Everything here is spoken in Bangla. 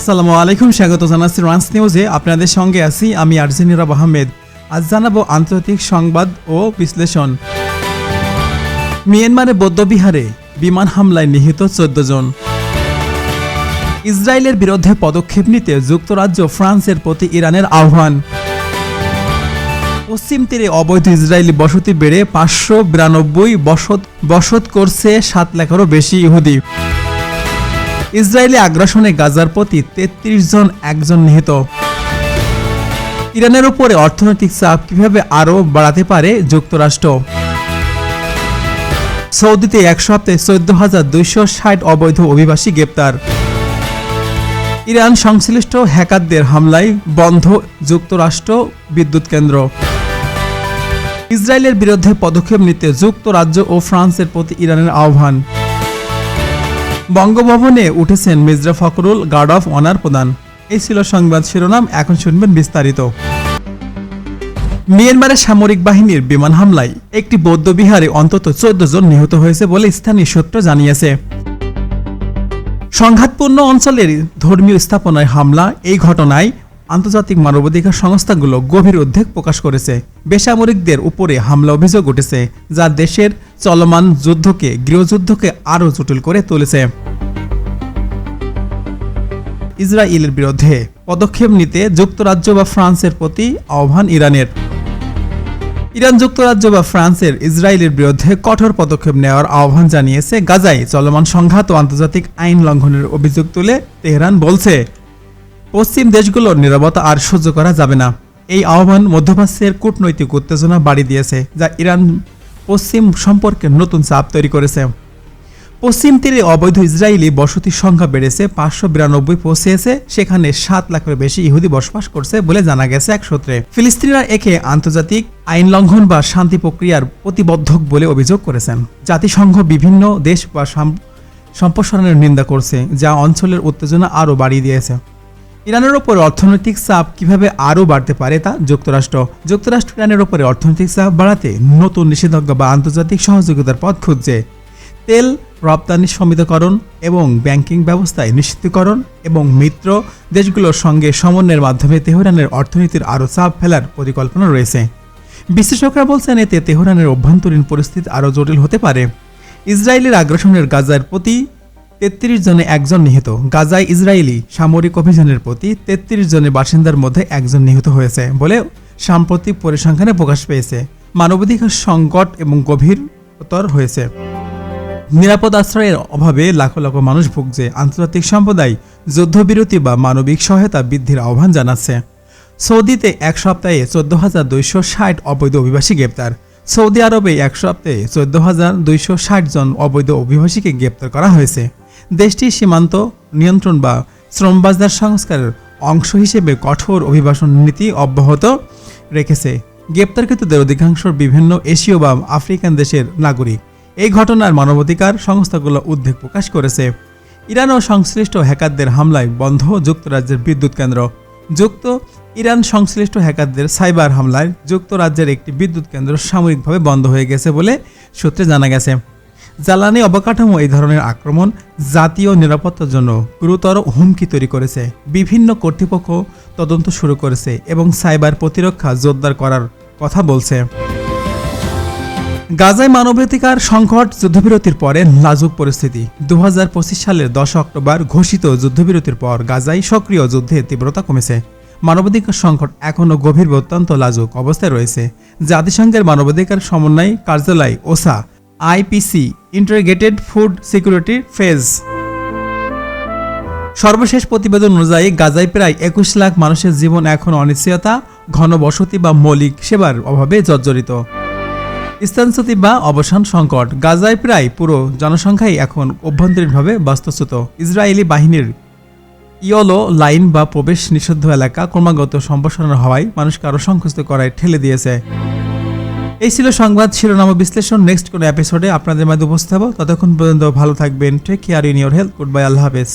আসসালামু আলাইকুম, স্বাগত জানাচ্ছি রান্স নিউজে। আপনাদের সঙ্গে আছি আমি আরজে নীরব আহমেদ। আজ জানাবো আন্তর্জাতিক সংবাদ ও বিশ্লেষণ। মিয়ানমারে বৌদ্ধবিহারে বিমান হামলায় নিহত 14 জন। ইসরায়েলের বিরুদ্ধে পদক্ষেপ নিতে যুক্তরাজ্য ফ্রান্সের প্রতি ইরানের আহ্বান। পশ্চিম তীরে অবৈধ ইসরায়েলি বসতি বেড়ে 592 বসত করছে 7 লাখেরও বেশি ইহুদি। ইসরায়েলি আগ্রাসনে গাজার প্রতি 33 জন একজন নিহত। ইরানের উপরে অর্থনৈতিক চাপ কিভাবে আরও বাড়াতে পারে যুক্তরাষ্ট্র। সৌদিতে এক সপ্তাহে 14,260 অবৈধ অভিবাসী গ্রেপ্তার। ইরান সংশ্লিষ্ট হ্যাকারদের হামলায় বন্ধ যুক্তরাষ্ট্র বিদ্যুৎ কেন্দ্র। ইসরায়েলের বিরুদ্ধে পদক্ষেপ নিতে যুক্তরাজ্য ও ফ্রান্সের প্রতি ইরানের আহ্বান। বঙ্গভবনে উঠেছেন Mirza Fakhrul guard of honour প্রদান। এই ছিল সংবাদ শিরোনাম, এখন শুনবেন বিস্তারিত। মিয়ানমারের সামরিক বাহিনীর বিমান হামলায় একটি বৌদ্ধবিহারে অন্তত 14 জন নিহত হয়েছে বলে স্থানীয় সূত্র জানিয়েছে। সংঘাতপূর্ণ অঞ্চলের ধর্মীয় স্থাপনায় হামলা, এই ঘটনায় আন্তর্জাতিক মানবাধিকার সংস্থাগুলো গভীর উদ্বেগ প্রকাশ করেছে। বেসামরিকদের উপরে হামলা অভিযোগ উঠেছে, যা দেশের চলমান গৃহযুদ্ধকে আরও জটিল করে তুলেছে। ইসরায়েলের বিরুদ্ধে পদক্ষেপ নিতে যুক্তরাজ্য বা ফ্রান্সের প্রতি আহ্বান ইরানের। ইরান যুক্তরাজ্য বা ফ্রান্সের ইসরায়েলের বিরুদ্ধে কঠোর পদক্ষেপ নেওয়ার আহ্বান জানিয়েছে। গাজায় চলমান সংঘাত ও আন্তর্জাতিক আইন লঙ্ঘনের অভিযোগ তুলে তেহরান বলছে, পশ্চিম দেশগুলোর নীরবতা আর সহ্য করা যাবে না। এই আহ্বান মধ্যপ্রাচ্যের কূটনৈতিক উত্তেজনা বাড়িয়ে দিয়েছে, যা ইরান পশ্চিম সম্পর্কে নতুন চাপ তৈরি করেছে। পশ্চিম তীরে অবৈধ ইসরায়েলি বসতির সংখ্যা বেড়েছে 592 পৌঁছেছে, সেখানে 7 লাখের বেশি ইহুদি বসবাস করছে বলে জানা গেছে এক সূত্রে। ফিলিস্তিনিরা একে আন্তর্জাতিক আইন লঙ্ঘন বা শান্তি প্রক্রিয়ার প্রতিবদ্ধক বলে অভিযোগ করেছেন। জাতিসংঘ বিভিন্ন দেশ বা সম্প্রসারণের নিন্দা করছে, যা অঞ্চলের উত্তেজনা আরও বাড়িয়ে দিয়েছে। ইরানের ওপর অর্থনৈতিক চাপ কিভাবে আরও বাড়তে পারে তা যুক্তরাষ্ট্র ইরানের ওপরে অর্থনৈতিক চাপ বাড়াতে নতুন নিষেধাজ্ঞা বা আন্তর্জাতিক সহযোগিতার পথ খুঁজছে। তেল রপ্তানি সীমিতকরণ এবং ব্যাংকিং ব্যবস্থায় নিশ্চিতকরণ এবং মিত্র দেশগুলোর সঙ্গে সমন্বয়ের মাধ্যমে তেহরানের অর্থনীতির আরও চাপ ফেলার পরিকল্পনা রয়েছে। বিশ্লেষকরা বলছেন, এতে তেহরানের অভ্যন্তরীণ পরিস্থিতি আরও জটিল হতে পারে। ইসরায়েলের আগ্রাসনের গাজার প্রতি 33 জনে একজন নিহত। গাজায় ইসরায়েলি সামরিক অভিযানের প্রতি 33 জনের বাসিন্দার মধ্যে একজন নিহত হয়েছে বলে সাম্প্রতিক পরিসংখ্যানে প্রকাশ পেয়েছে। মানবাধিকার সংকট এবং গভীরতর হয়েছে। নিরাপদ আশ্রয়ের অভাবে লাখো লাখো মানুষ ভুগছে। আন্তর্জাতিক সম্প্রদায় যুদ্ধবিরতি বা মানবিক সহায়তা বৃদ্ধির আহ্বান জানাচ্ছে। সৌদিতে এক সপ্তাহে 14,260 অবৈধ অভিবাসী গ্রেপ্তার। সৌদি আরবে এক সপ্তাহে 14,260 জন অবৈধ অভিবাসীকে গ্রেপ্তার করা হয়েছে। দেশটির সীমান্ত নিয়ন্ত্রণ বা শ্রম বাজার সংস্কারের অংশ হিসেবে কঠোর অভিবাসন নীতি অব্যাহত রেখেছে। গ্রেপ্তারকৃতদের অধিকাংশ বিভিন্ন এশীয় বা আফ্রিকান দেশের নাগরিক। এই ঘটনার মানবাধিকার সংস্থাগুলো উদ্বেগ প্রকাশ করেছে। ইরান ও সংশ্লিষ্ট হ্যাকারদের হামলায় বন্ধ যুক্তরাজ্যের বিদ্যুৎ কেন্দ্র। ইরান সংশ্লিষ্ট হ্যাকারদের সাইবার হামলায় যুক্তরাজ্যের একটি বিদ্যুৎ কেন্দ্র সাময়িকভাবে বন্ধ হয়ে গেছে বলে সূত্রে জানা গেছে। জ্বালানি অবকাঠামো এই ধরনের আক্রমণ জাতীয় নিরাপত্তার জন্য গুরুতর হুমকি তৈরি করেছে। বিভিন্ন কর্তৃপক্ষ তদন্ত শুরু করেছে এবং সাইবার প্রতিরক্ষা জোরদার করার কথা বলছে। গাজায় মানবাধিকার সংকট, যুদ্ধবিরতির পরে লাজুক পরিস্থিতি। 2025 সালের 10 অক্টোবর ঘোষিত যুদ্ধবিরতির পর গাজায় সক্রিয় যুদ্ধের তীব্রতা কমেছে। মানবাধিকার সংকট এখনও গভীর অত্যন্ত লাজুক অবস্থায় রয়েছে। জাতিসংঘের মানবাধিকার সমন্বয় কার্যালয় OCHA IPC integrated food security phase সর্বশেষ প্রতিবেদন অনুযায়ী গাজায় প্রায় 21 লাখ মানুষের জীবন এখন অনিশ্চয়তা, ঘনবসতি বা মৌলিক সেবার অভাবে জর্জরিত। স্থানচ্যুতি বা অবসান সংকট। গাজায় প্রায় পুরো জনসংখ্যাই এখন অভ্যন্তরীণভাবে বাস্তুচ্যুত। ইসরায়েলি বাহিনীর ইয়েলো লাইন বা প্রবেশ নিষিদ্ধ এলাকা ক্রমাগত সম্প্রসারণ হওয়ায় মানুষকে আরও সংকুচিত করায় ঠেলে দিয়েছে। এই ছিল সংবাদ শিরোনাম বিশ্লেষণ। নেক্সট কোনো এপিসোডে আপনাদের মাঝে উপস্থিত হব। ততক্ষণ পর্যন্ত ভালো থাকবেন। Take care in your health. Good bye, Allah হাফেজ।